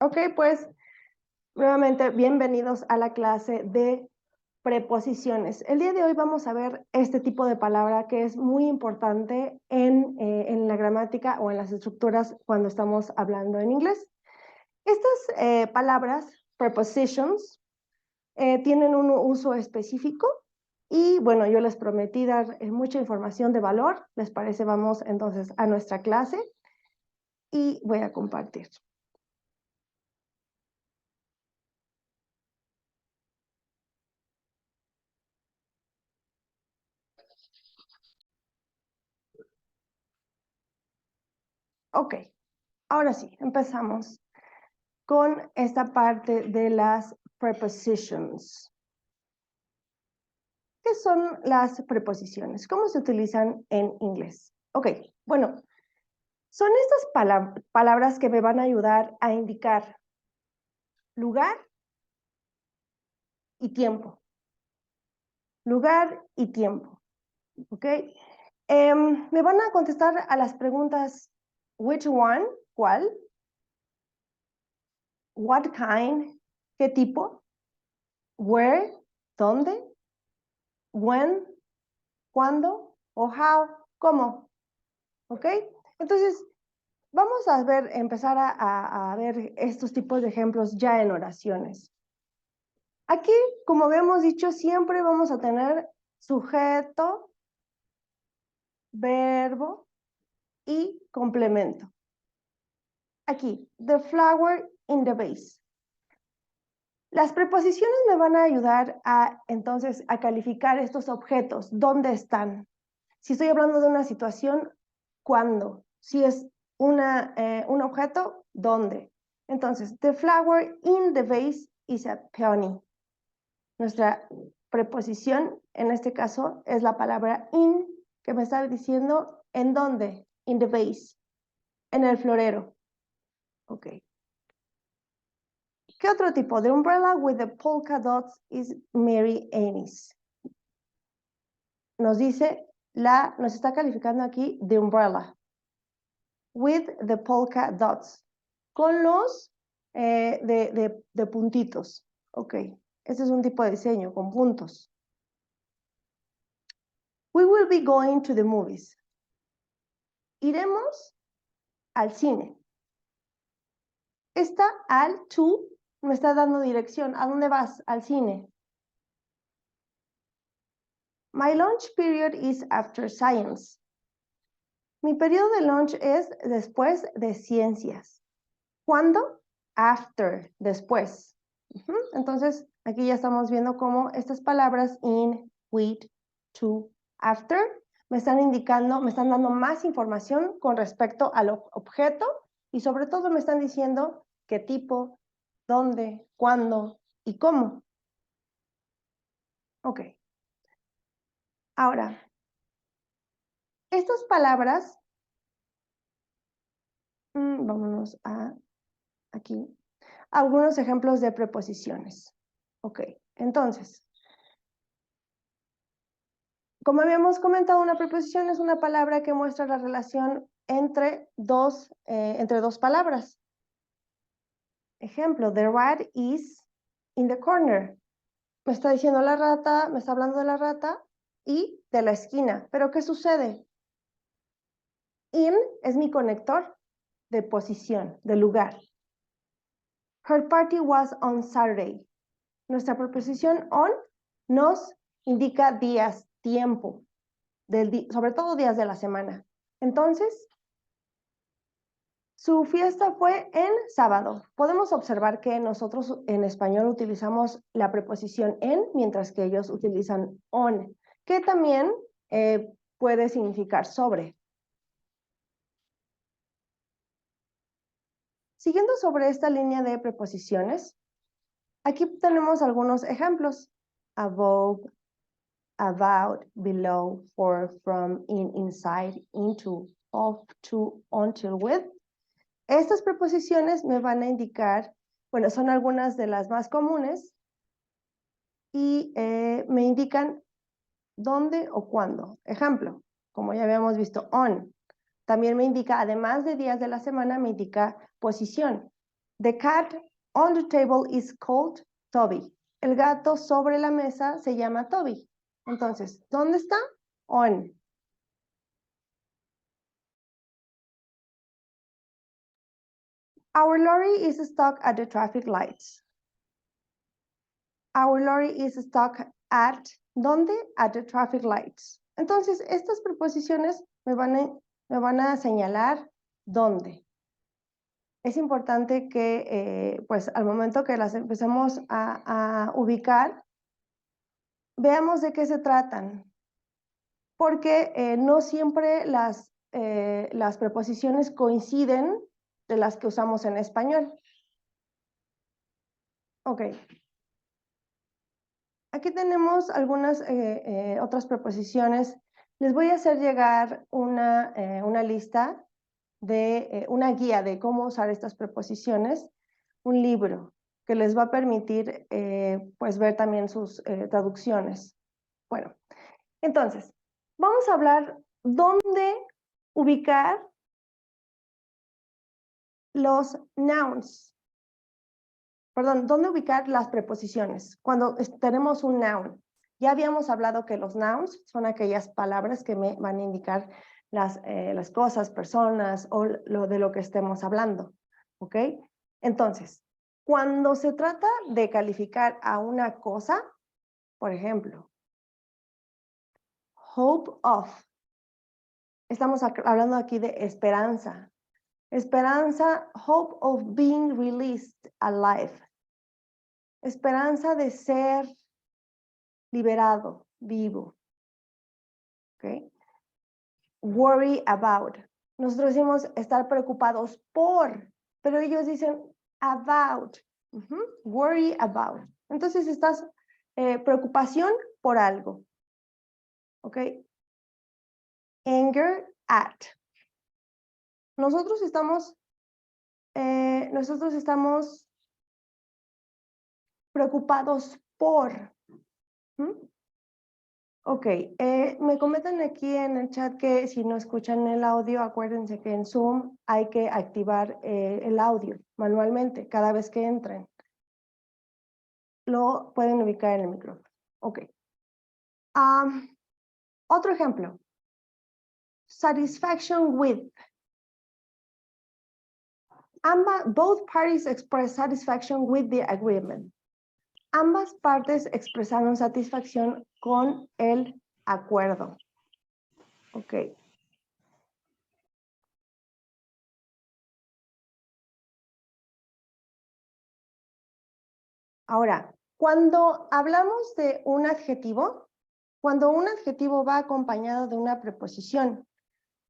Ok, pues nuevamente bienvenidos a la clase de preposiciones. El día de hoy vamos a ver este tipo de palabra que es muy importante en la gramática o en las estructuras cuando estamos hablando en inglés. Estas palabras, prepositions, tienen un uso específico y bueno, yo les prometí dar mucha información de valor. ¿Les parece? Vamos entonces a nuestra clase y voy a compartir. Ok, ahora sí, empezamos con esta parte de las prepositions. ¿Qué son las preposiciones? ¿Cómo se utilizan en inglés? Ok, bueno, son estas palabras que me van a ayudar a indicar lugar y tiempo. Lugar y tiempo, ¿ok? Me van a contestar a las preguntas which one, ¿cuál? What kind, ¿qué tipo? Where, ¿dónde? When, ¿cuándo? O how, ¿cómo? ¿Ok? Entonces, vamos a ver, empezar a ver estos tipos de ejemplos ya en oraciones. Aquí, como habíamos dicho, siempre vamos a tener sujeto, verbo y complemento. Aquí, the flower in the vase. Las preposiciones me van a ayudar entonces, a calificar estos objetos. ¿Dónde están? Si estoy hablando de una situación, ¿cuándo? Si es un objeto, ¿dónde? Entonces, the flower in the vase is a peony. Nuestra preposición, en este caso, es la palabra in, que me está diciendo ¿en dónde? In the vase, en el florero. Ok. ¿Qué otro tipo? The umbrella with the polka dots is Mary Annie's. Nos dice, nos está calificando aquí the umbrella with the polka dots, con los de puntitos. Ok, este es un tipo de diseño, con puntos. We will be going to the movies. Iremos al cine. Esta al to me está dando dirección. ¿A dónde vas? Al cine. My lunch period is after science. Mi periodo de lunch es después de ciencias. ¿Cuándo? After, después. Entonces, aquí ya estamos viendo cómo estas palabras in, with, to, after, me están indicando, me están dando más información con respecto al objeto y sobre todo me están diciendo qué tipo, dónde, cuándo y cómo. Ok. Ahora, estas palabras, vámonos a aquí, algunos ejemplos de preposiciones. Ok, entonces, como habíamos comentado, una preposición es una palabra que muestra la relación entre dos palabras. Ejemplo, the rat is in the corner. Me está diciendo la rata, me está hablando de la rata y de la esquina. ¿Pero qué sucede? In es mi conector de posición, de lugar. Her party was on Saturday. Nuestra preposición on nos indica días, tiempo, sobre todo días de la semana. Entonces, su fiesta fue en sábado. Podemos observar que nosotros en español utilizamos la preposición en, mientras que ellos utilizan on, que también puede significar sobre. Siguiendo sobre esta línea de preposiciones, aquí tenemos algunos ejemplos. Above, about, below, for, from, in, inside, into, of, to, until, with. Estas preposiciones me van a indicar, bueno, son algunas de las más comunes y me indican dónde o cuándo. Ejemplo, como ya habíamos visto, on. También me indica, además de días de la semana, me indica posición. The cat on the table is called Toby. El gato sobre la mesa se llama Toby. Entonces, ¿dónde está? On. Our lorry is stuck at the traffic lights. Our lorry is stuck at, ¿dónde? At the traffic lights. Entonces, estas preposiciones me van a señalar dónde. Es importante que, pues, al momento que las empecemos a ubicar, veamos de qué se tratan. Porque no siempre las preposiciones coinciden de las que usamos en español. Ok. Aquí tenemos algunas otras preposiciones. Les voy a hacer llegar una lista de una guía de cómo usar estas preposiciones, un libro que les va a permitir pues ver también sus traducciones. Bueno, entonces, vamos a hablar dónde ubicar los nouns. Perdón, ¿dónde ubicar las preposiciones? Cuando tenemos un noun. Ya habíamos hablado que los nouns son aquellas palabras que me van a indicar las cosas, personas o de lo que estemos hablando. ¿Ok? Entonces, cuando se trata de calificar a una cosa, por ejemplo, hope of. Estamos hablando aquí de esperanza. Esperanza, hope of being released alive. Esperanza de ser liberado, vivo. ¿Ok? Worry about. Nosotros decimos estar preocupados por, pero ellos dicen about. Worry about. Entonces estás preocupación por algo. ¿Ok? Anger at. Nosotros estamos preocupados por. Ok, me comentan aquí en el chat que si no escuchan el audio, acuérdense que en Zoom hay que activar el audio manualmente cada vez que entren. Lo pueden ubicar en el micrófono. Ok. Otro ejemplo. Satisfaction with. Both parties express satisfaction with the agreement. Ambas partes expresaron satisfacción con el acuerdo. Ok. Ahora, cuando hablamos de un adjetivo, cuando un adjetivo va acompañado de una preposición,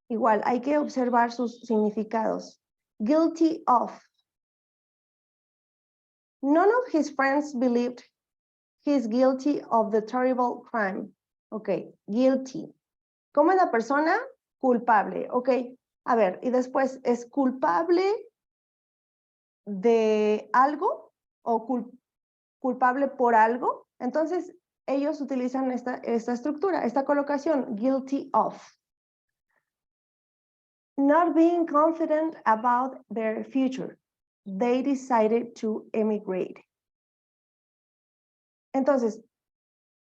igual hay que observar sus significados. Guilty of. None of his friends believed he's guilty of the terrible crime. Ok, guilty. ¿Cómo es la persona? Culpable. Ok, a ver, y después, ¿es culpable de algo o culpable por algo? Entonces, ellos utilizan esta estructura, esta colocación, guilty of. Not being confident about their future, they decided to emigrate. Entonces,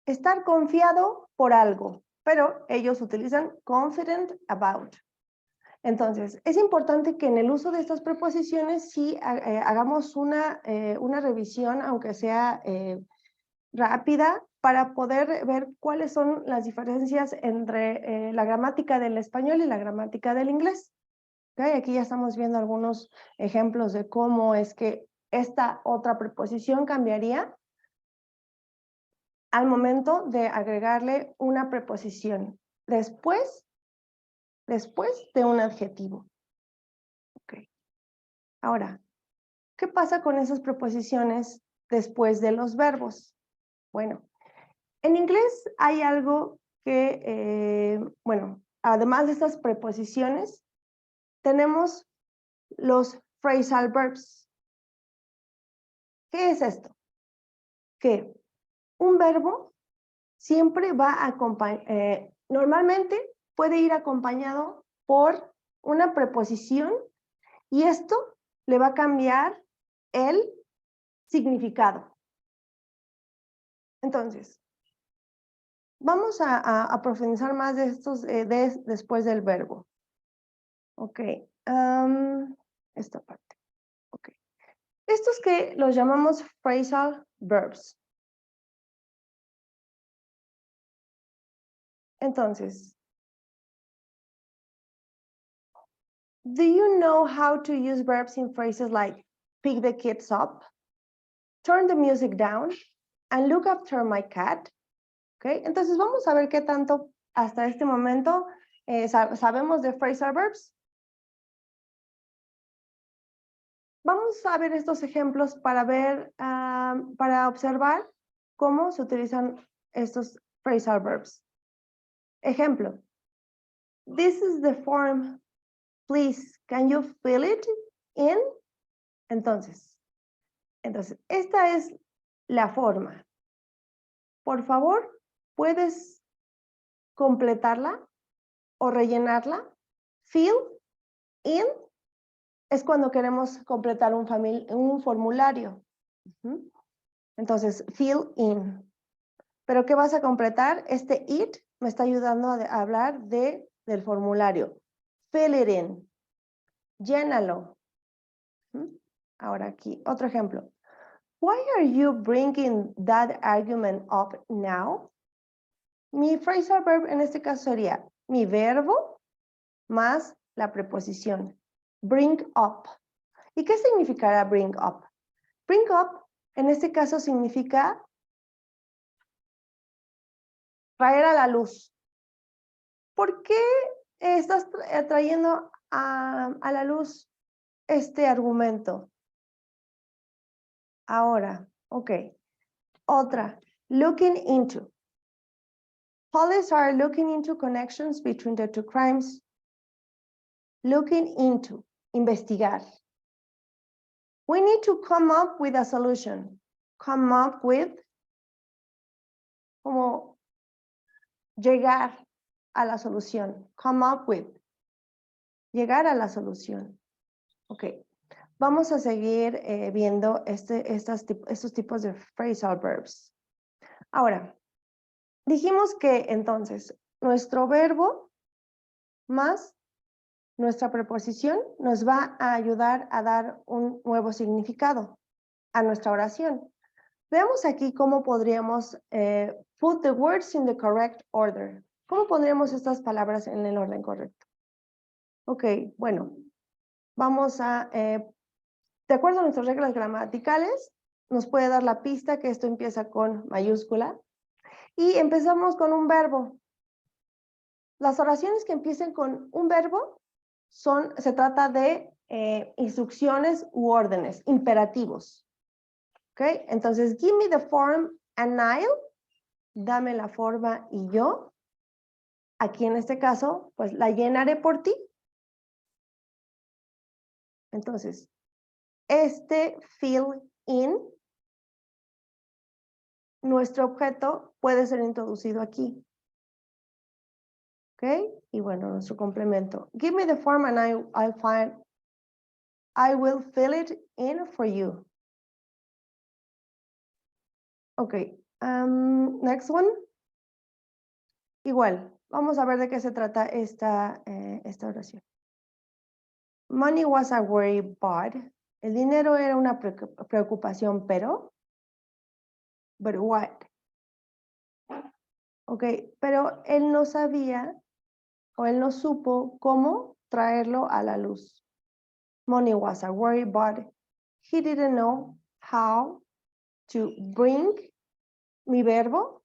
estar confiado por algo, pero ellos utilizan confident about. Entonces, es importante que en el uso de estas preposiciones sí hagamos una revisión, aunque sea rápida, para poder ver cuáles son las diferencias entre la gramática del español y la gramática del inglés. ¿Okay? Aquí ya estamos viendo algunos ejemplos de cómo es que esta otra preposición cambiaría al momento de agregarle una preposición después de un adjetivo. Okay. Ahora, ¿qué pasa con esas preposiciones después de los verbos? Bueno, en inglés hay algo que, bueno, además de estas preposiciones, tenemos los phrasal verbs. ¿Qué es esto? Que un verbo siempre va a acompañar, normalmente puede ir acompañado por una preposición y esto le va a cambiar el significado. Entonces, vamos a profundizar más de estos después del verbo. Ok. Esta parte. Ok. Estos que los llamamos phrasal verbs. Entonces, do you know how to use verbs in phrases like pick the kids up, turn the music down, and look after my cat? Okay. Entonces vamos a ver qué tanto hasta este momento sabemos de phrasal verbs. Vamos a ver estos ejemplos para ver, para observar cómo se utilizan estos phrasal verbs. Ejemplo. This is the form. Please, can you fill it in? Entonces, esta es la forma. Por favor, ¿puedes completarla o rellenarla? Fill in es cuando queremos completar un formulario. Entonces, fill in. ¿Pero qué vas a completar? Este it me está ayudando a hablar del formulario. Fill it in. Llénalo. Ahora aquí, otro ejemplo. Why are you bringing that argument up now? Mi phrasal verb en este caso sería mi verbo más la preposición. Bring up. ¿Y qué significará bring up? Bring up en este caso significa traer a la luz. ¿Por qué estás trayendo a la luz este argumento? Ahora, ok. Otra, looking into. Police are looking into connections between the two crimes. Looking into, investigar. We need to come up with a solution. Come up with, como llegar a la solución. Come up with, llegar a la solución. Ok. Vamos a seguir viendo estos tipos de phrasal verbs. Ahora, dijimos que entonces nuestro verbo más nuestra preposición nos va a ayudar a dar un nuevo significado a nuestra oración. Veamos aquí cómo podríamos put the words in the correct order. ¿Cómo pondríamos estas palabras en el orden correcto? Ok, bueno, vamos a... de acuerdo a nuestras reglas gramaticales, nos puede dar la pista que esto empieza con mayúscula. Y empezamos con un verbo. Las oraciones que empiecen con un verbo se trata de instrucciones u órdenes, imperativos. ¿Ok? Entonces, give me the form and I'll, dame la forma y yo. Aquí en este caso, pues la llenaré por ti. Entonces, este fill in, nuestro objeto puede ser introducido aquí. ¿Ok? Y bueno, nuestro complemento. Give me the form and I will fill it in for you. Ok. Next one. Igual, vamos a ver de qué se trata esta oración. Money was a worry, but. El dinero era una preocupación, pero. But what? Ok, pero él no sabía o él no supo cómo traerlo a la luz. Money was a worry, but he didn't know how to bring mi verbo,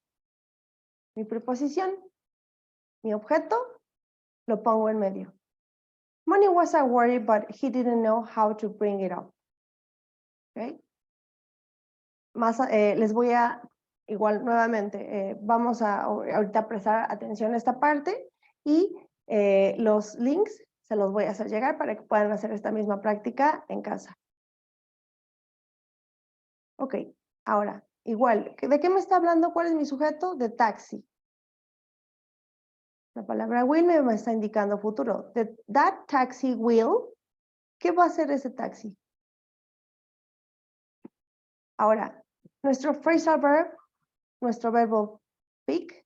mi preposición, mi objeto, lo pongo en medio. Money was a worry, but he didn't know how to bring it up. Okay. Más, les voy a, igual nuevamente, vamos a ahorita prestar atención a esta parte y los links se los voy a hacer llegar para que puedan hacer esta misma práctica en casa. Ok, ahora, igual, ¿de qué me está hablando? ¿Cuál es mi sujeto? De taxi. La palabra will me está indicando futuro. That taxi will, ¿qué va a hacer ese taxi? Ahora, nuestro phrasal verb, nuestro verbo pick,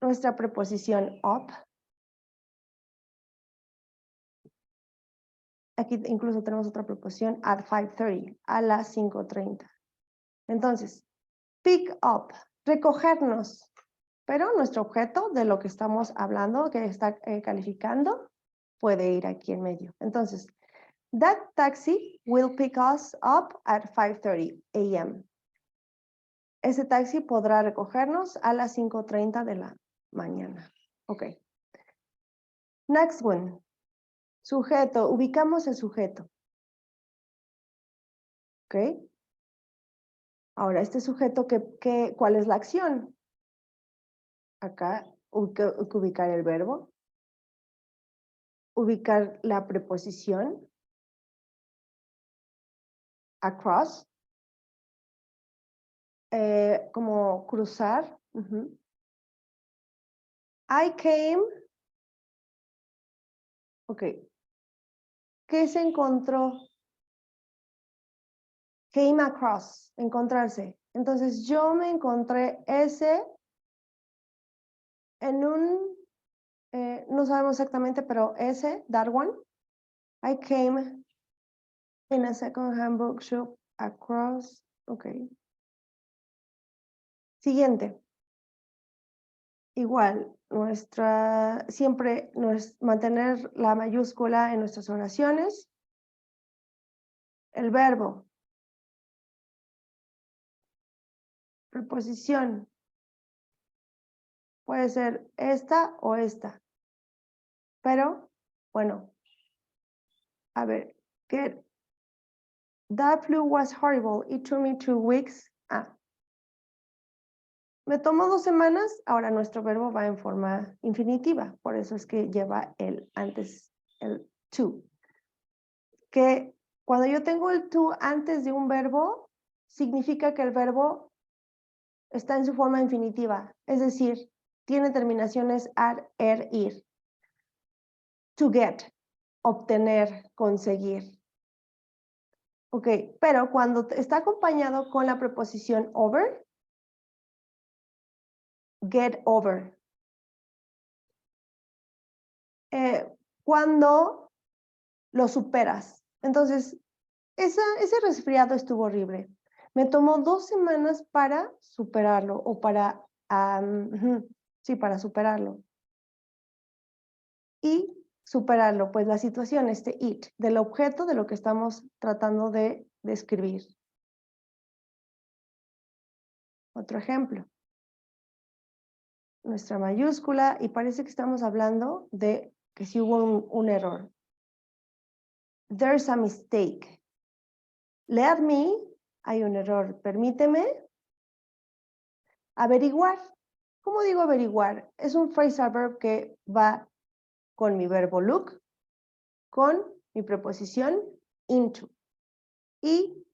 nuestra preposición up. Aquí incluso tenemos otra preposición at 5:30, a las 5:30. Entonces, pick up, recogernos. Pero nuestro objeto de lo que estamos hablando, que está calificando, puede ir aquí en medio. Entonces, that taxi will pick us up at 5:30 a.m. Ese taxi podrá recogernos a las 5:30 de la mañana. Ok. Next one. Sujeto. Ubicamos el sujeto. Ok. Ahora, este sujeto, ¿cuál es la acción? Acá, ubicar el verbo. Ubicar la preposición. Across. Como cruzar. I came. Ok. ¿Qué se encontró? Came across, encontrarse. Entonces yo me encontré ese en un, no sabemos exactamente, pero ese, that one. I came in a second-hand bookshop across. Ok. Siguiente. Igual, siempre mantener la mayúscula en nuestras oraciones. El verbo. Preposición. Puede ser esta o esta. Pero, bueno. A ver, that flu was horrible. It took me 2 weeks. Me tomó 2 semanas. Ahora nuestro verbo va en forma infinitiva. Por eso es que lleva el antes, el to. Que cuando yo tengo el to antes de un verbo, significa que el verbo está en su forma infinitiva. Es decir, tiene terminaciones ar, ir. To get, obtener, conseguir. Ok, pero cuando está acompañado con la preposición over, get over. Cuando lo superas. Entonces, ese resfriado estuvo horrible. Me tomó 2 semanas para superarlo o para, sí, para superarlo. Y superarlo, pues la situación, it, del objeto de lo que estamos tratando de describir. Otro ejemplo. Nuestra mayúscula y parece que estamos hablando de que si hubo un error. There's a mistake. Let me, hay un error, permíteme averiguar. ¿Cómo digo averiguar? Es un phrasal verb que va con mi verbo look, con mi preposición into. Y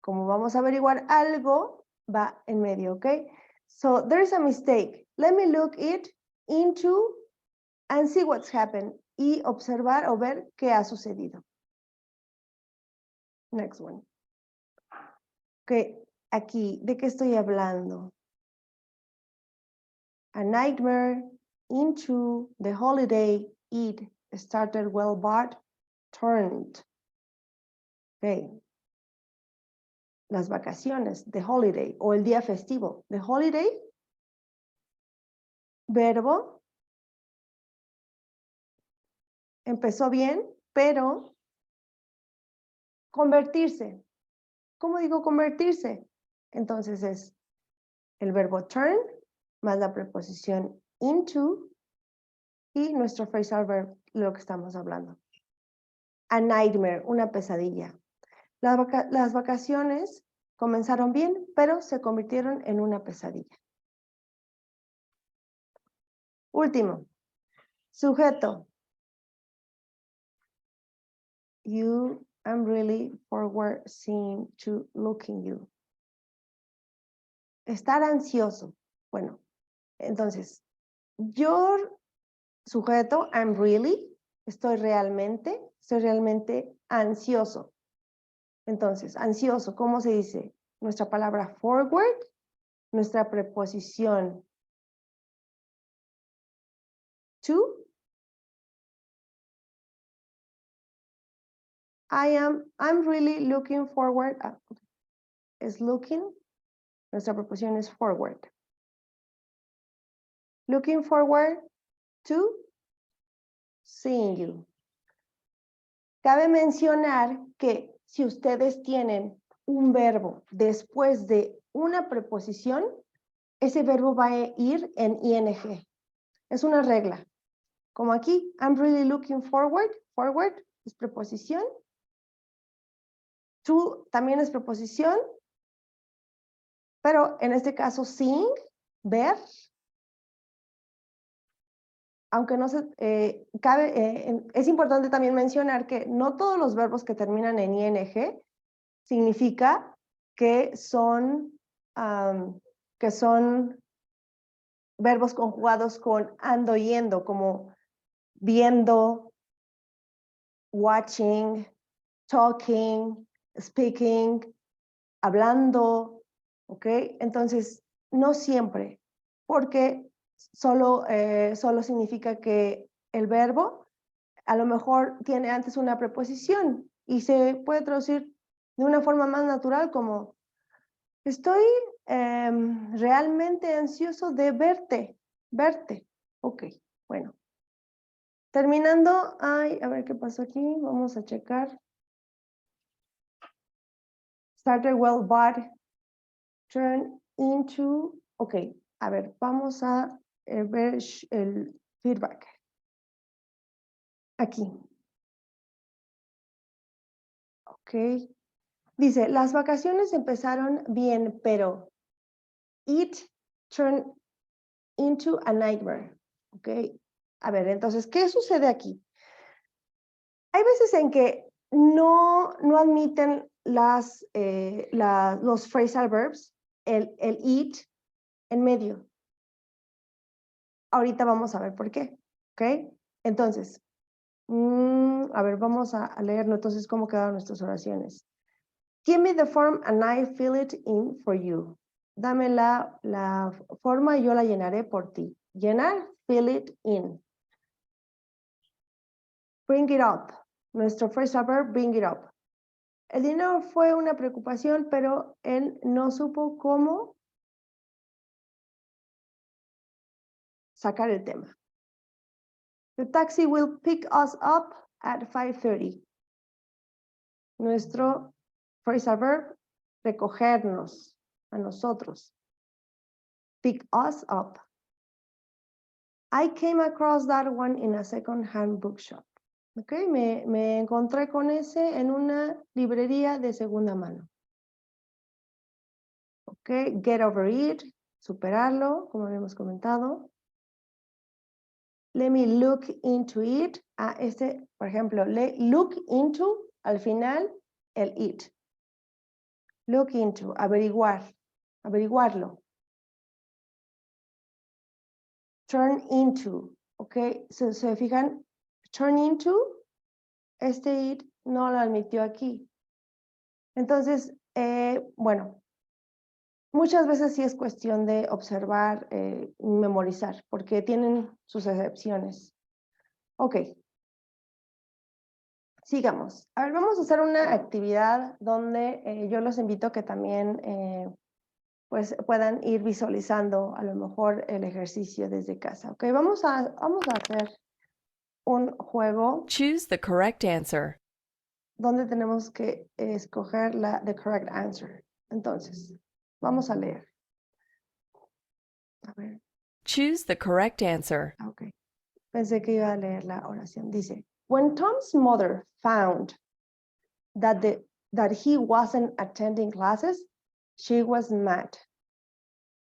como vamos a averiguar algo, va en medio, ¿ok? So, there's a mistake. Let me look it into and see what's happened. Y observar o ver qué ha sucedido. Next one. Ok, aquí, ¿de qué estoy hablando? A nightmare into the holiday, it started well but turned. Okay. Las vacaciones, the holiday, o el día festivo. The holiday, verbo, empezó bien, pero convertirse. ¿Cómo digo convertirse? Entonces es el verbo turn más la preposición into y nuestro phrasal verb, lo que estamos hablando. A nightmare, una pesadilla. Las vacaciones comenzaron bien, pero se convirtieron en una pesadilla. Último. Sujeto. I'm really forward seeing to looking you. Estar ansioso. Bueno, entonces, yo, sujeto, estoy realmente ansioso. Entonces, ansioso, ¿cómo se dice? Nuestra palabra forward, nuestra preposición to. I'm really looking forward. Es looking. Nuestra preposición es forward. Looking forward to seeing you. Cabe mencionar que si ustedes tienen un verbo después de una preposición, ese verbo va a ir en ing. Es una regla. Como aquí, I'm really looking forward. Forward es preposición. To también es preposición. Pero en este caso, seeing, ver. Aunque no se es importante también mencionar que no todos los verbos que terminan en ing significa que son verbos conjugados con ando yendo, como viendo, watching, talking, speaking, hablando, ¿ok? Entonces, no siempre, porque solo significa que el verbo a lo mejor tiene antes una preposición y se puede traducir de una forma más natural como estoy realmente ansioso de verte. Ok, bueno. Terminando, a ver qué pasó aquí, vamos a checar. Started well, but turn into, ok, a ver, vamos a ver el feedback. Aquí. Ok. Dice, las vacaciones empezaron bien, pero it turned into a nightmare. Ok. A ver, entonces, ¿qué sucede aquí? Hay veces en que no admiten los phrasal verbs, el it en medio. Ahorita vamos a ver por qué. ¿Ok? Entonces, a ver, vamos a leer entonces cómo quedaron nuestras oraciones. Give me the form and I fill it in for you. Dame la forma y yo la llenaré por ti. Llenar, fill it in. Bring it up. Nuestro phrasal verb, bring it up. El dinero fue una preocupación, pero él no supo cómo sacar el tema. The taxi will pick us up at 5:30. Nuestro phrasal verb, recogernos a nosotros. Pick us up. I came across that one in a second-hand bookshop. Ok, me encontré con ese en una librería de segunda mano. Ok, get over it, superarlo, como habíamos comentado. Let me look into it. Por ejemplo, look into, al final, el it. Look into, averiguarlo. Turn into, ok, se fijan, turn into, este it no lo admitió aquí. Entonces, bueno, muchas veces sí es cuestión de observar y memorizar, porque tienen sus excepciones. Ok. Sigamos. A ver, vamos a hacer una actividad donde yo los invito a que también pues puedan ir visualizando a lo mejor el ejercicio desde casa. Ok, vamos a hacer un juego. Choose the correct answer. Donde tenemos que escoger the correct answer. Entonces, vamos a leer. A ver. Choose the correct answer. Ok. Pensé que iba a leer la oración. Dice, when Tom's mother found that he wasn't attending classes, she was mad.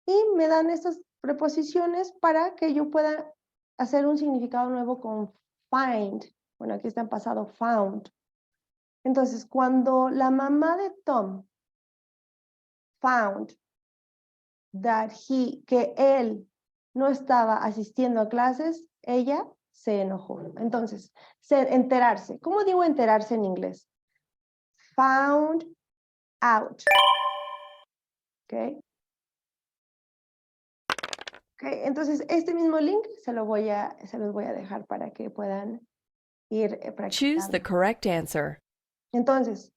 Y me dan estas preposiciones para que yo pueda hacer un significado nuevo con find. Bueno, aquí está en pasado, found. Entonces, cuando la mamá de Tom found que él no estaba asistiendo a clases, ella se enojó. Entonces, enterarse. ¿Cómo digo enterarse en inglés? found out. ¿Ok? Ok, entonces este mismo link se los voy a dejar para que puedan ir Choose the practicando. correct answer. Entonces,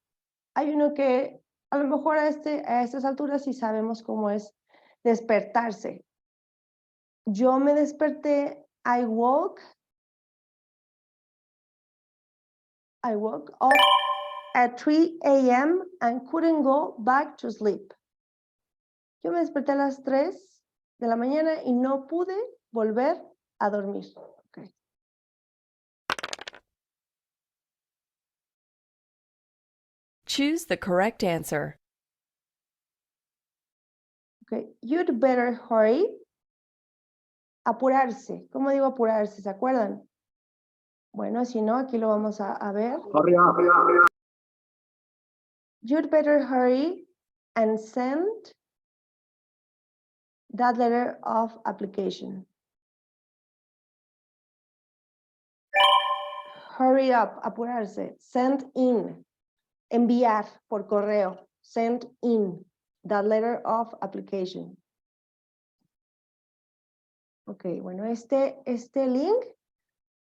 hay uno que a lo mejor a estas alturas sí sabemos cómo es despertarse. Yo me desperté, I woke up at 3 a.m. and couldn't go back to sleep. Yo me desperté a las 3 de la mañana y no pude volver a dormir. Okay. Choose the correct answer. Okay. You'd better hurry. Apurarse. ¿Cómo digo apurarse? ¿Se acuerdan? Bueno, si no, aquí lo vamos a ver. You'd better hurry and send that letter of application. Hurry up, apurarse. Send in, enviar por correo. Send in that letter of application. Ok, bueno, este link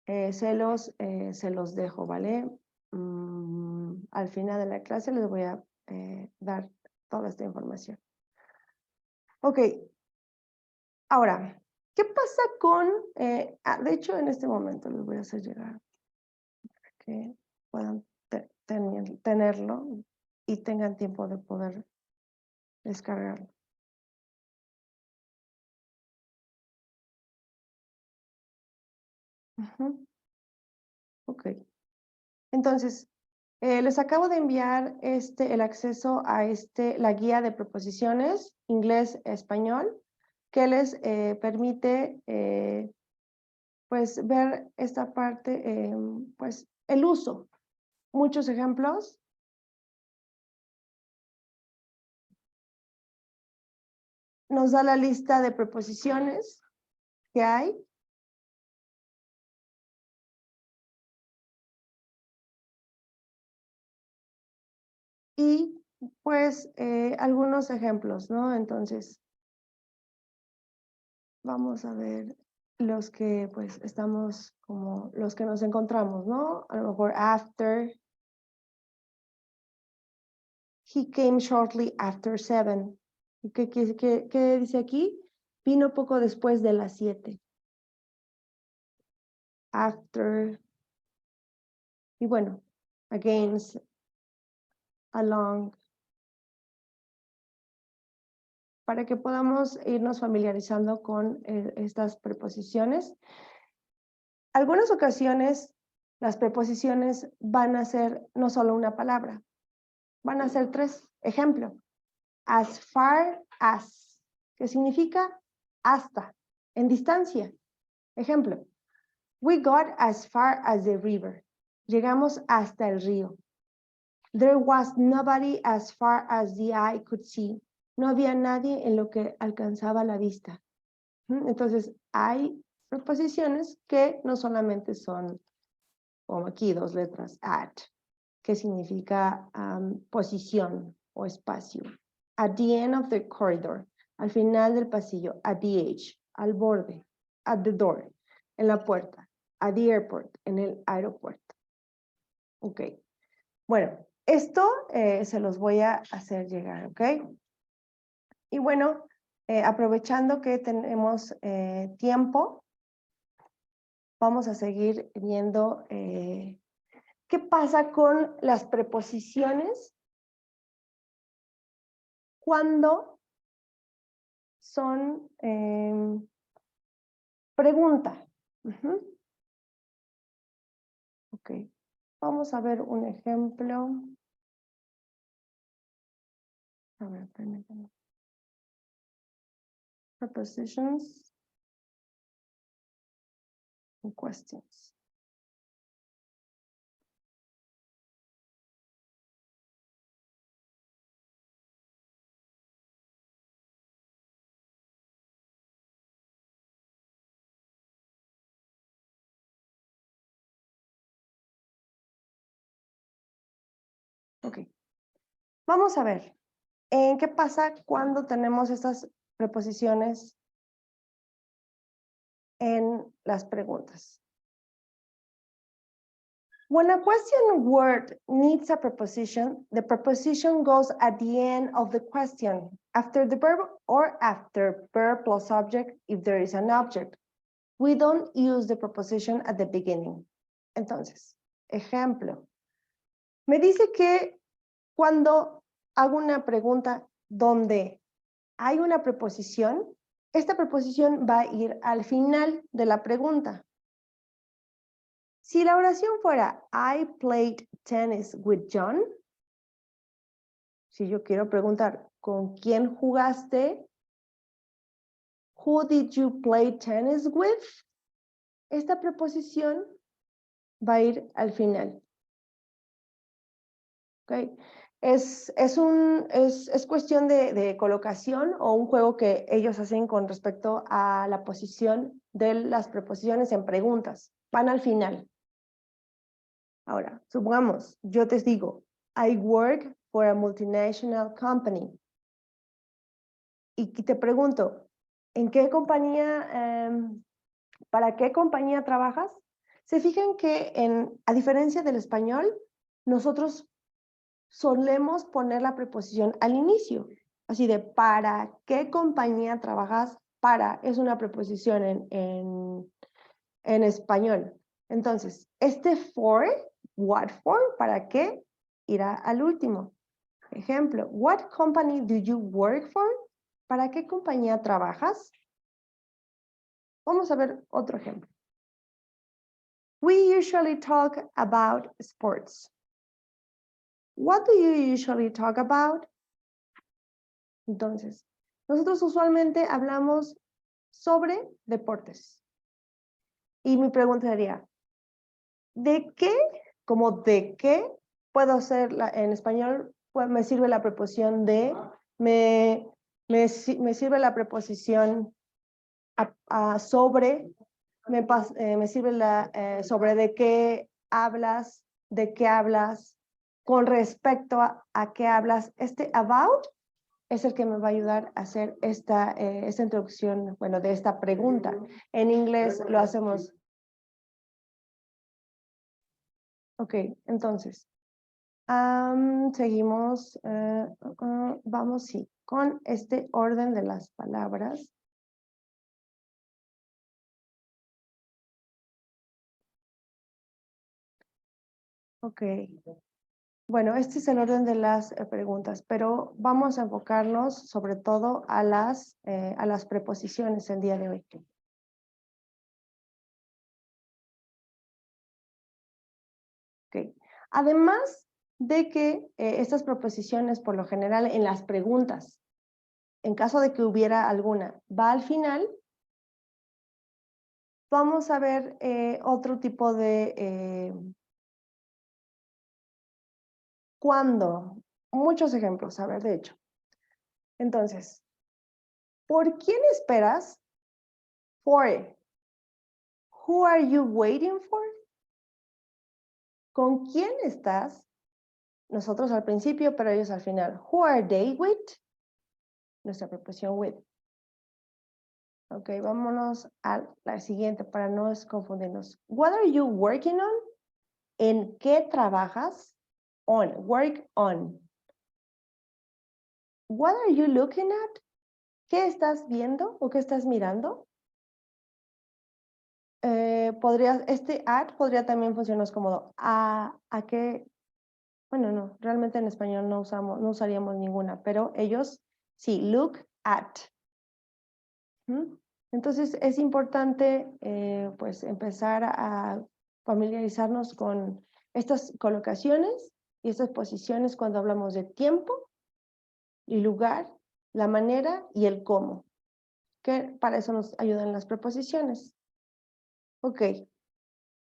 se los dejo, ¿vale? Al final de la clase les voy a dar toda esta información. Ok, ahora, ¿qué pasa con, de hecho en este momento les voy a hacer llegar para que puedan tenerlo y tengan tiempo de poder descargarlo. Ok, entonces, les acabo de enviar el acceso a la guía de preposiciones inglés-español que les permite pues ver esta parte, pues el uso. Muchos ejemplos. Nos da la lista de preposiciones que hay. Y pues algunos ejemplos, ¿no? Entonces, vamos a ver los que pues estamos como los que nos encontramos, ¿no? A lo mejor after. He came shortly after 7. ¿Qué dice aquí? Vino poco después de las 7. After. Y bueno, against, along. Para que podamos irnos familiarizando con estas preposiciones. Algunas ocasiones las preposiciones van a ser no solo una palabra, van a ser 3. Ejemplo, as far as, que significa hasta, en distancia. Ejemplo, we got as far as the river. Llegamos hasta el río. There was nobody as far as the eye could see. No había nadie en lo que alcanzaba la vista. Entonces, hay preposiciones que no solamente son, como aquí, 2 letras, at, que significa posición o espacio. At the end of the corridor, al final del pasillo. At the edge, al borde. At the door, en la puerta. At the airport, en el aeropuerto. Ok. Bueno, esto se los voy a hacer llegar, ¿ok? Y bueno, aprovechando que tenemos tiempo, vamos a seguir viendo qué pasa con las preposiciones cuando son pregunta. Ok, vamos a ver un ejemplo. A ver, permítanme. Prepositions and questions. Ok, Vamos a ver, ¿qué pasa cuando tenemos estas preposiciones en las preguntas? When a question word needs a preposition, the preposition goes at the end of the question, after the verb or after verb plus object if there is an object. We don't use the preposition at the beginning. Entonces, ejemplo. Me dice que cuando hago una pregunta donde hay una preposición, esta preposición va a ir al final de la pregunta. Si la oración fuera I played tennis with John, si yo quiero preguntar ¿con quién jugaste? Who did you play tennis with? Esta preposición va a ir al final. ¿Okay? Es cuestión de colocación o un juego que ellos hacen con respecto a la posición de las preposiciones en preguntas. Van al final. Ahora, supongamos, yo te digo, I work for a multinational company. Y te pregunto, ¿en qué compañía, para qué compañía trabajas? Se fijan que a diferencia del español, nosotros solemos poner la preposición al inicio. Así de, ¿para qué compañía trabajas? Para es una preposición en español. Entonces, este for, what for, ¿para qué? Irá al último. Ejemplo, what company do you work for? ¿Para qué compañía trabajas? Vamos a ver otro ejemplo. We usually talk about sports. What do you usually talk about? Entonces, nosotros usualmente hablamos sobre deportes. Y mi pregunta sería, ¿de qué? Como de qué puedo hacer en español? Pues me sirve la preposición de, me sirve la preposición sobre, me sirve la sobre de qué hablas, con respecto a qué hablas. Este about es el que me va a ayudar a hacer esta introducción, bueno, de esta pregunta. En inglés lo hacemos. Ok, entonces, seguimos, vamos, sí, con este orden de las palabras. Ok, bueno, este es el orden de las preguntas, pero vamos a enfocarnos sobre todo a las preposiciones el día de hoy. Ok, además de que estas preposiciones por lo general en las preguntas, en caso de que hubiera alguna, va al final, vamos a ver otro tipo de cuándo. Muchos ejemplos, a ver, de hecho. Entonces, ¿por quién esperas? For. Who are you waiting for? ¿Con quién estás? Nosotros al principio, pero ellos al final. Who are they with? Nuestra preposición with. Ok, vámonos a la siguiente para no confundirnos. What are you working on? ¿En qué trabajas? On, work on. What are you looking at? ¿Qué estás viendo o qué estás mirando? Este at podría también funcionar como ¿a qué? Bueno, no, realmente en español no usaríamos ninguna, pero ellos sí, look at. Entonces es importante pues empezar a familiarizarnos con estas colocaciones y estas posiciones cuando hablamos de tiempo y lugar, la manera y el cómo, que para eso nos ayudan las preposiciones. Ok,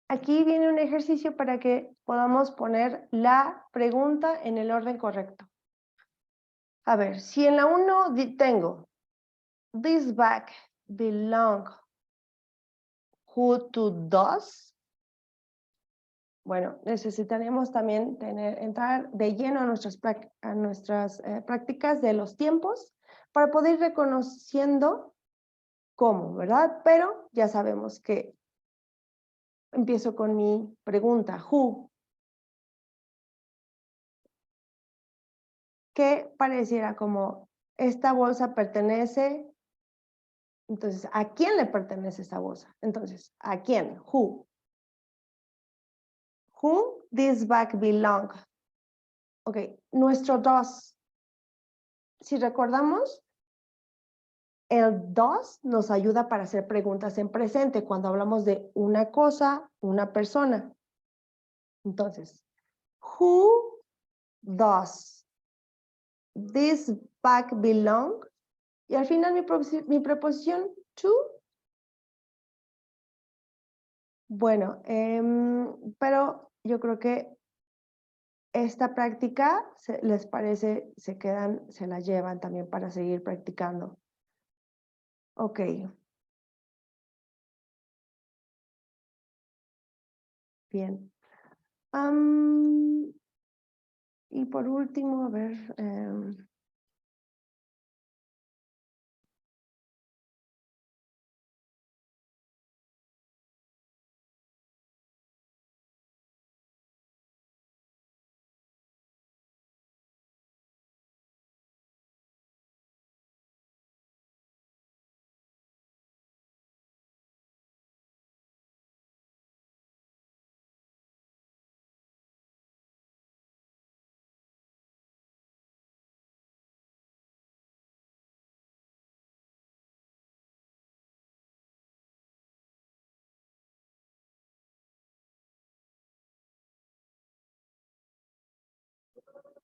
aquí viene un ejercicio para que podamos poner la pregunta en el orden correcto. A ver, si en la 1 tengo this bag belong who to does, Bueno, necesitaríamos también entrar de lleno a nuestras prácticas de los tiempos para poder ir reconociendo cómo, ¿verdad? Pero ya sabemos que empiezo con mi pregunta, who, que pareciera como esta bolsa pertenece, entonces, ¿a quién le pertenece esta bolsa? Entonces, ¿a quién? Who. Who this bag belong? Ok, nuestro does. Si recordamos, el does nos ayuda para hacer preguntas en presente cuando hablamos de una cosa, una persona. Entonces, who does this bag belong? Y al final mi preposición to. Bueno, pero yo creo que esta práctica, les parece, se la llevan también para seguir practicando. Ok. Bien. Y por último, a ver.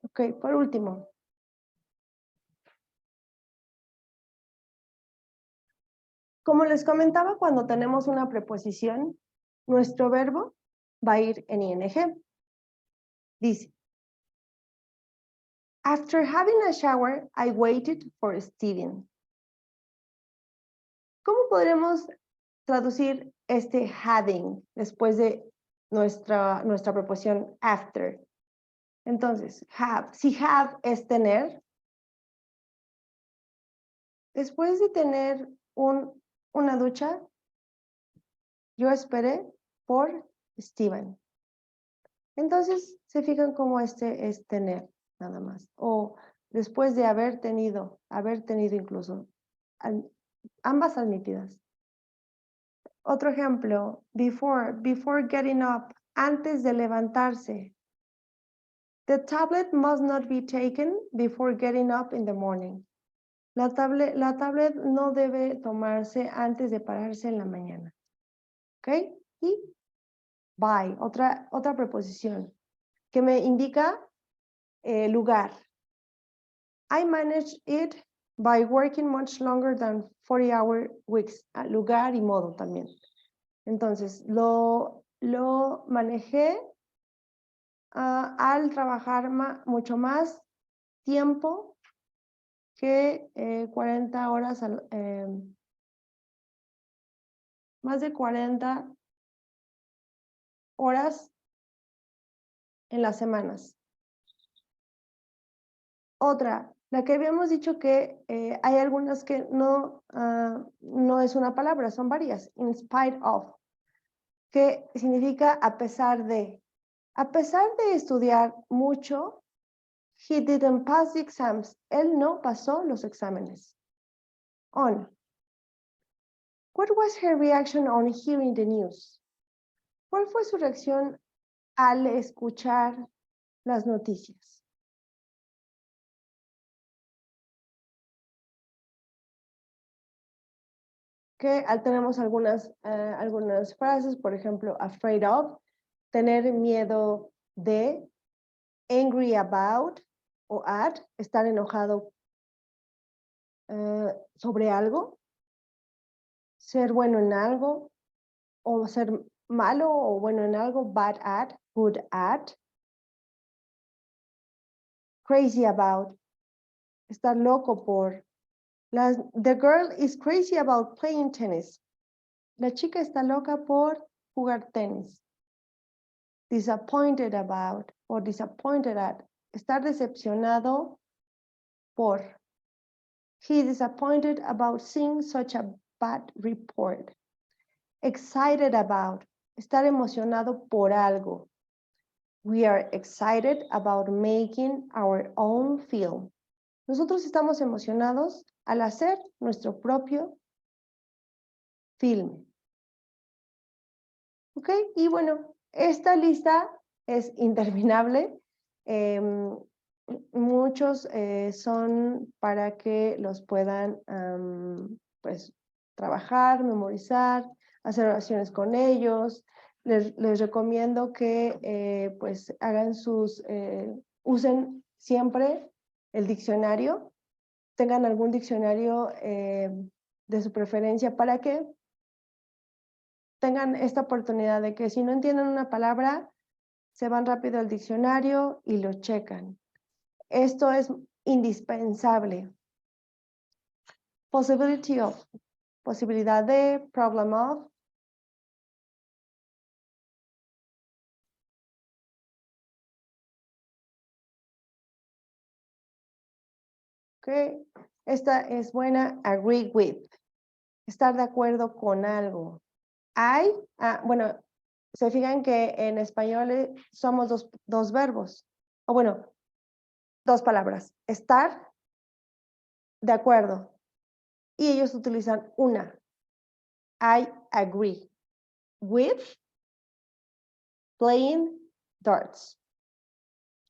Ok, por último. Como les comentaba, cuando tenemos una preposición, nuestro verbo va a ir en ing. Dice, after having a shower, I waited for Steven. ¿Cómo podremos traducir este having después de nuestra preposición after? Entonces, have. Si have es tener, después de tener una ducha, yo esperé por Steven. Entonces, se fijan cómo este es tener, nada más. O después de haber tenido incluso ambas admitidas. Otro ejemplo, before getting up, antes de levantarse. The tablet must not be taken before getting up in the morning. La tablet no debe tomarse antes de pararse en la mañana. ¿Ok? Y by, otra preposición que me indica lugar. I managed it by working much longer than 40-hour weeks. Lugar y modo también. Entonces, lo manejé al trabajar mucho más tiempo que 40 horas, más de 40 horas en las semanas. Otra, la que habíamos dicho que hay algunas que no es una palabra, son varias. In spite of, que significa a pesar de. A pesar de estudiar mucho, he didn't pass the exams. Él no pasó los exámenes. On. What was her reaction on hearing the news? ¿Cuál fue su reacción al escuchar las noticias? Que tenemos algunas frases, por ejemplo, afraid of, tener miedo de, angry about o at, estar enojado sobre algo, ser bueno en algo, o ser malo o bueno en algo, bad at, good at, crazy about, estar loco por. The girl is crazy about playing tennis. La chica está loca por jugar tenis. disappointed about or disappointed at. Estar decepcionado por. He is disappointed about seeing such a bad report. Excited about. Estar emocionado por algo. We are excited about making our own film. Nosotros estamos emocionados al hacer nuestro propio film. ¿Ok? Y bueno, esta lista es interminable. Muchos son para que los puedan pues, trabajar, memorizar, hacer oraciones con ellos. Les recomiendo que pues hagan usen siempre el diccionario, tengan algún diccionario de su preferencia para que tengan esta oportunidad de que si no entienden una palabra, se van rápido al diccionario y lo checan. Esto es indispensable. Possibility of, posibilidad de, problem of. Okay. Esta es buena, agree with. Estar de acuerdo con algo. Bueno, se fijan que en español somos dos verbos. O bueno, dos palabras. Estar de acuerdo. Y ellos utilizan una. I agree with playing darts.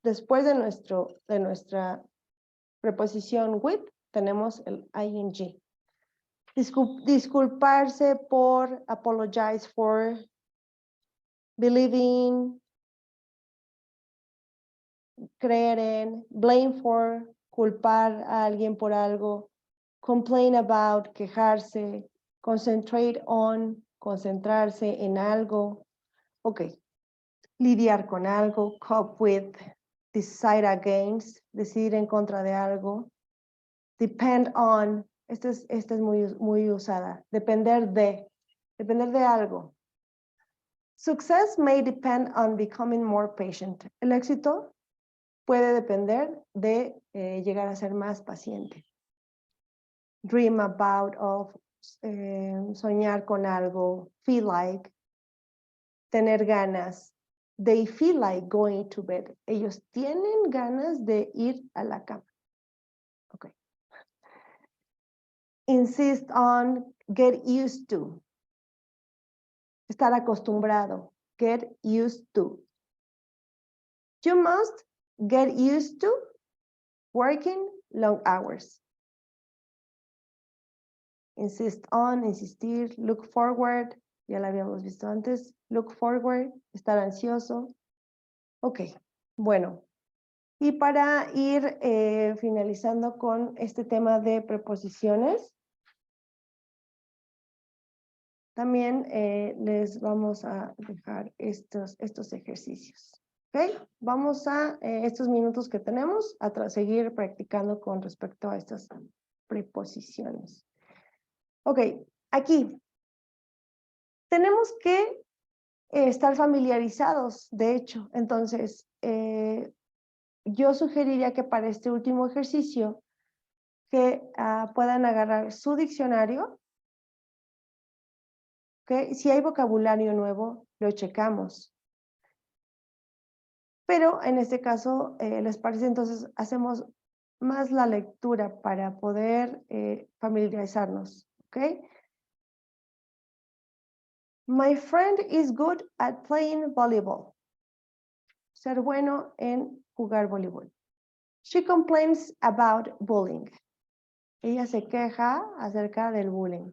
Después de nuestra preposición with, tenemos el ing. Disculparse por, apologize for, believing, creer en, blame for, culpar a alguien por algo, complain about, quejarse, concentrate on, concentrarse en algo. Ok. Lidiar con algo, cope with, decide against, decidir en contra de algo. Depend on, esta es muy usada. Depender de algo. Success may depend on becoming more patient. El éxito puede depender de llegar a ser más paciente. Dream about of, soñar con algo. Feel like, tener ganas. They feel like going to bed. Ellos tienen ganas de ir a la cama. Okay. Insist on, get used to. Estar acostumbrado. Get used to. You must get used to working long hours. Insist on, insistir, look forward. Ya la habíamos visto antes. Look forward, estar ansioso. Ok, bueno. Y para ir finalizando con este tema de preposiciones, también les vamos a dejar estos ejercicios. ¿Ok? Vamos a estos minutos que tenemos a seguir practicando con respecto a estas preposiciones. Ok, aquí tenemos que estar familiarizados, de hecho. Entonces, yo sugeriría que para este último ejercicio que puedan agarrar su diccionario. ¿Okay? Si hay vocabulario nuevo, lo checamos. Pero en este caso, ¿les parece? Entonces, hacemos más la lectura para poder familiarizarnos. ¿Ok? My friend is good at playing volleyball. Ser bueno en jugar voleibol. She complains about bullying. Ella se queja acerca del bullying.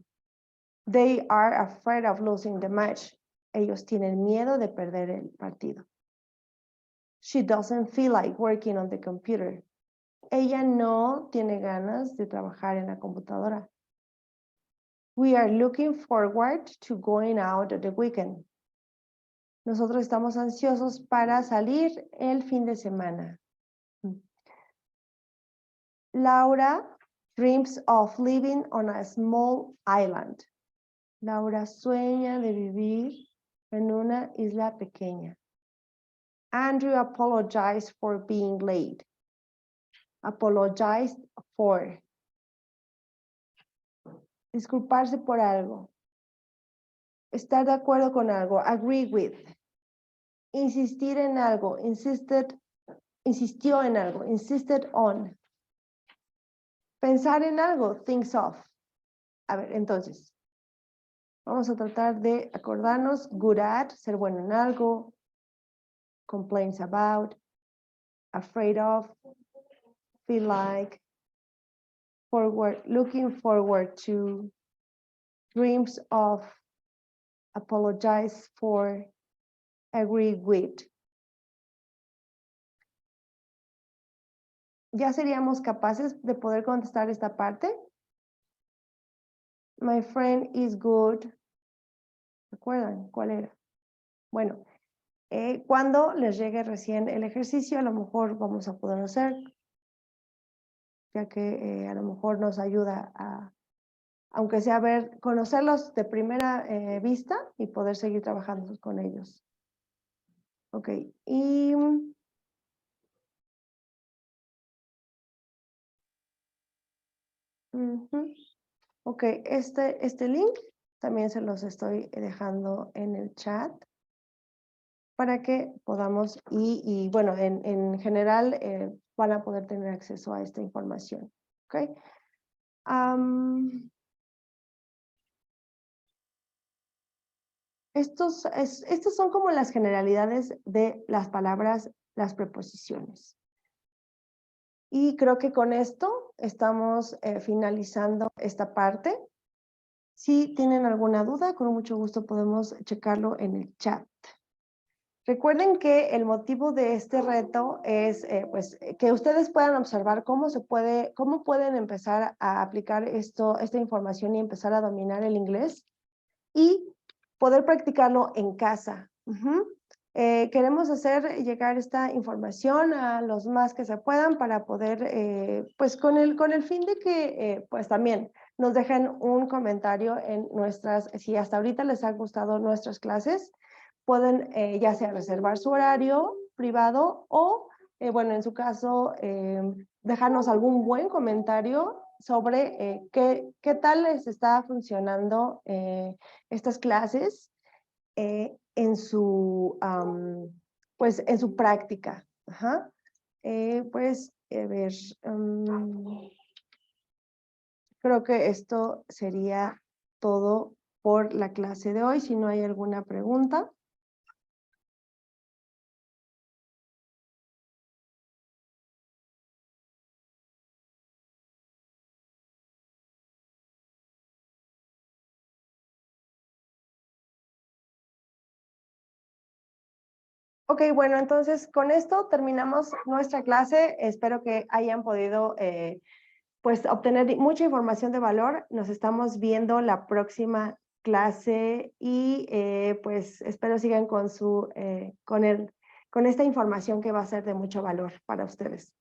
They are afraid of losing the match. Ellos tienen miedo de perder el partido. She doesn't feel like working on the computer. Ella no tiene ganas de trabajar en la computadora. We are looking forward to going out at the weekend. Nosotros estamos ansiosos para salir el fin de semana. Laura dreams of living on a small island. Laura sueña de vivir en una isla pequeña. Andrew apologized for being late. Apologized for. Disculparse por algo. Estar de acuerdo con algo. Agree with. Insistir en algo. Insistió en algo. Insisted on. Pensar en algo. Thinks of. A ver, entonces. Vamos a tratar de acordarnos. Good at. Ser bueno en algo. Complains about. Afraid of. Feel like. Forward. Looking forward to. Dreams of. Apologize for. Agree with. ¿Ya seríamos capaces de poder contestar esta parte? My friend is good. ¿Recuerdan cuál era? Bueno, cuando les llegue recién el ejercicio, a lo mejor vamos a poder hacer, ya que a lo mejor nos ayuda a, aunque sea ver, conocerlos de primera vista y poder seguir trabajando con ellos. Ok, y ok, este link también se los estoy dejando en el chat para que podamos, y bueno, en general van a poder tener acceso a esta información. Ok. Estos son como las generalidades de las palabras, las preposiciones. Y creo que con esto estamos finalizando esta parte. Si tienen alguna duda, con mucho gusto podemos checarlo en el chat. Recuerden que el motivo de este reto es pues, que ustedes puedan observar cómo pueden empezar a aplicar esta información y empezar a dominar el inglés y poder practicarlo en casa. Queremos hacer llegar esta información a los más que se puedan para poder, pues con el fin de que pues también nos dejen un comentario en si hasta ahorita les han gustado nuestras clases, pueden ya sea reservar su horario privado o, bueno, en su caso, dejarnos algún buen comentario sobre qué tal les está funcionando estas clases en su, pues, en su práctica. Pues, a ver, creo que esto sería todo por la clase de hoy. Si no hay alguna pregunta. Ok, bueno, entonces con esto terminamos nuestra clase. Espero que hayan podido pues obtener mucha información de valor. Nos estamos viendo la próxima clase y pues espero sigan con esta información que va a ser de mucho valor para ustedes.